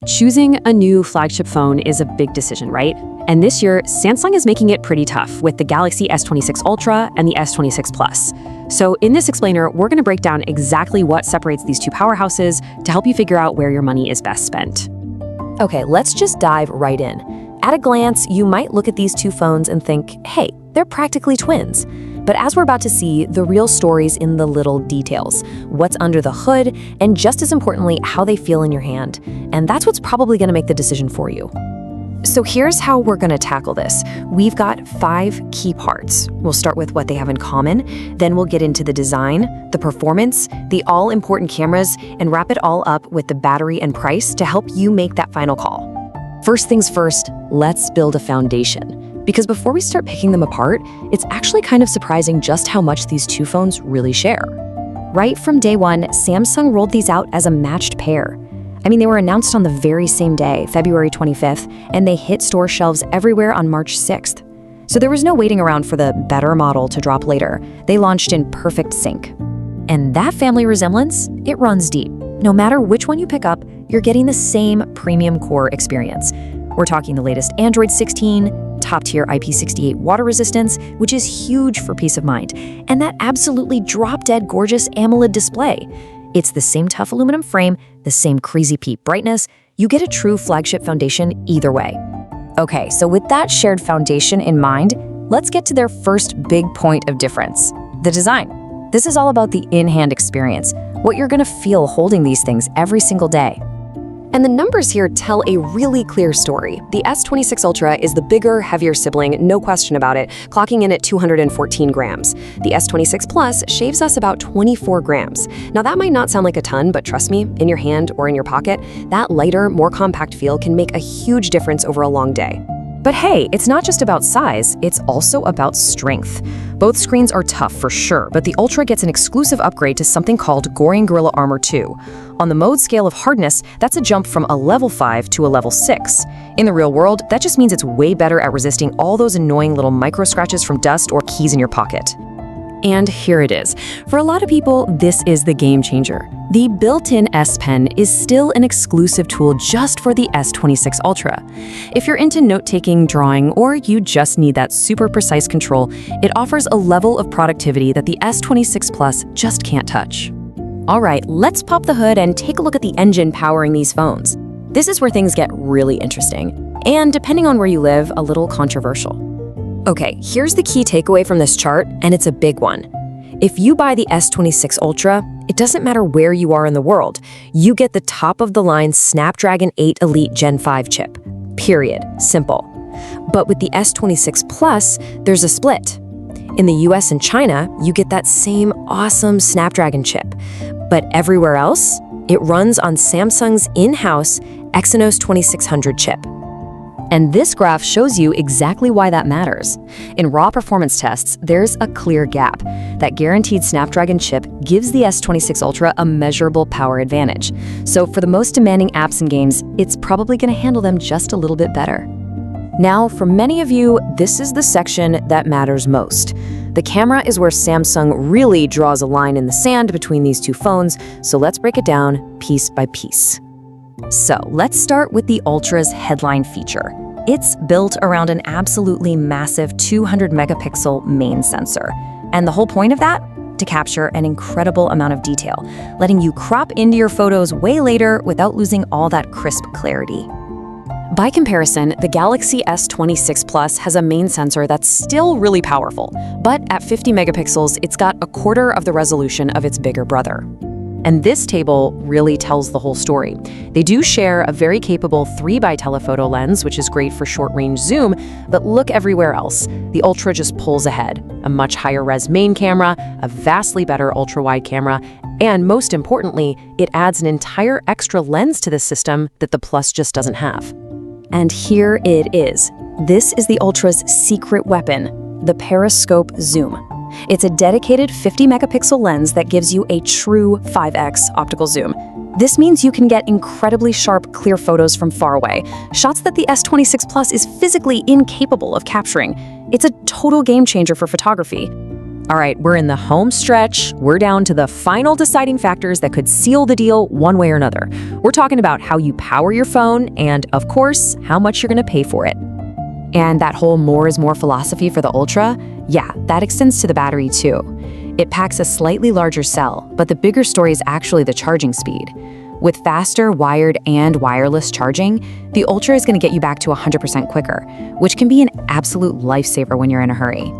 Choosing a new flagship phone is a big decision, right? And this year, Samsung is making it pretty tough with the Galaxy S26 Ultra and the S26 Plus. So in this explainer, we're going to break down exactly what separates these two powerhouses to help you figure out where your money is best spent. Okay, let's just dive right in. At a glance, you might look at these two phones and think, hey, they're practically twins. But as we're about to see, the real story's in the little details, what's under the hood, and just as importantly, how they feel in your hand. And that's what's probably going to make the decision for you. So here's how we're going to tackle this. We've got 5 key parts. We'll start with what they have in common, then we'll get into the design, the performance, the all-important cameras, and wrap it all up with the battery and price to help you make that final call. First things first, let's build a foundation. Because before we start picking them apart, it's actually kind of surprising just how much these two phones really share. Right from day one, Samsung rolled these out as a matched pair. I mean, they were announced on the very same day, February 25th, and they hit store shelves everywhere on March 6th. So there was no waiting around for the better model to drop later. They launched in perfect sync. And that family resemblance, it runs deep. No matter which one you pick up, you're getting the same premium core experience. We're talking the latest Android 16, top-tier IP68 water resistance, which is huge for peace of mind, and that absolutely drop-dead gorgeous AMOLED display. It's the same tough aluminum frame, the same crazy peak brightness. You get a true flagship foundation either way. Okay, so with that shared foundation in mind, let's get to their first big point of difference, the design. This is all about the in-hand experience, what you're gonna feel holding these things every single day. And the numbers here tell a really clear story. The S26 Ultra is the bigger, heavier sibling, no question about it, clocking in at 214 grams. The S26 Plus shaves us about 24 grams. Now that might not sound like a ton, but trust me, in your hand or in your pocket, that lighter, more compact feel can make a huge difference over a long day. But hey, it's not just about size, it's also about strength. Both screens are tough for sure, but the Ultra gets an exclusive upgrade to something called Gorilla Gorilla Armor 2. On the mode scale of hardness, that's a jump from a level 5 to a level 6. In the real world, that just means it's way better at resisting all those annoying little micro scratches from dust or keys in your pocket. And here it is. For a lot of people, this is the game changer. The built-in S Pen is still an exclusive tool just for the S26 Ultra. If you're into note-taking, drawing, or you just need that super precise control, it offers a level of productivity that the S26 Plus just can't touch. All right, let's pop the hood and take a look at the engine powering these phones. This is where things get really interesting, and depending on where you live, a little controversial. Okay, here's the key takeaway from this chart, and it's a big one. If you buy the S26 Ultra, it doesn't matter where you are in the world, you get the top-of-the-line Snapdragon 8 Elite Gen 5 chip. Period. Simple. But with the S26 Plus, there's a split. In the US and China, you get that same awesome Snapdragon chip. But everywhere else, it runs on Samsung's in-house Exynos 2600 chip. And this graph shows you exactly why that matters. In raw performance tests, there's a clear gap. That guaranteed Snapdragon chip gives the S26 Ultra a measurable power advantage. So for the most demanding apps and games, it's probably going to handle them just a little bit better. Now, for many of you, this is the section that matters most. The camera is where Samsung really draws a line in the sand between these two phones, so let's break it down piece by piece. So let's start with the Ultra's headline feature. It's built around an absolutely massive 200 megapixel main sensor. And the whole point of that? To capture an incredible amount of detail, letting you crop into your photos way later without losing all that crisp clarity. By comparison, the Galaxy S26 Plus has a main sensor that's still really powerful, but at 50 megapixels, it's got a quarter of the resolution of its bigger brother. And this table really tells the whole story. They do share a very capable 3x telephoto lens, which is great for short-range zoom, but look everywhere else. The Ultra just pulls ahead. A much higher-res main camera, a vastly better ultra-wide camera, and most importantly, it adds an entire extra lens to the system that the Plus just doesn't have. And here it is. This is the Ultra's secret weapon, the periscope zoom. It's a dedicated 50 megapixel lens that gives you a true 5x optical zoom. This means you can get incredibly sharp, clear photos from far away, shots that the S26 Plus is physically incapable of capturing. It's a total game changer for photography. All right, we're in the home stretch. We're down to the final deciding factors that could seal the deal one way or another. We're talking about how you power your phone and, of course, how much you're going to pay for it. And that whole more is more philosophy for the Ultra, yeah, that extends to the battery too. It packs a slightly larger cell, but the bigger story is actually the charging speed. With faster wired and wireless charging, the Ultra is going to get you back to 100% quicker, which can be an absolute lifesaver when you're in a hurry.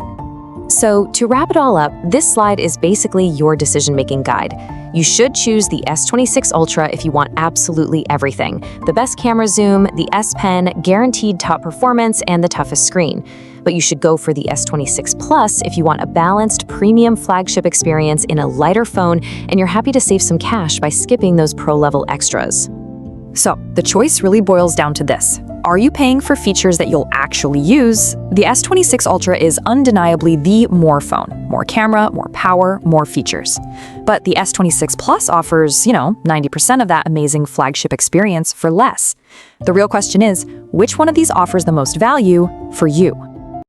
So, to wrap it all up, this slide is basically your decision-making guide. You should choose the S26 Ultra if you want absolutely everything. The best camera zoom, the S Pen, guaranteed top performance, and the toughest screen. But you should go for the S26 Plus if you want a balanced, premium flagship experience in a lighter phone and you're happy to save some cash by skipping those pro-level extras. So, the choice really boils down to this. Are you paying for features that you'll actually use? The S26 Ultra is undeniably the more phone. More camera, more power, more features. But the S26 Plus offers, 90% of that amazing flagship experience for less. The real question is, which one of these offers the most value for you?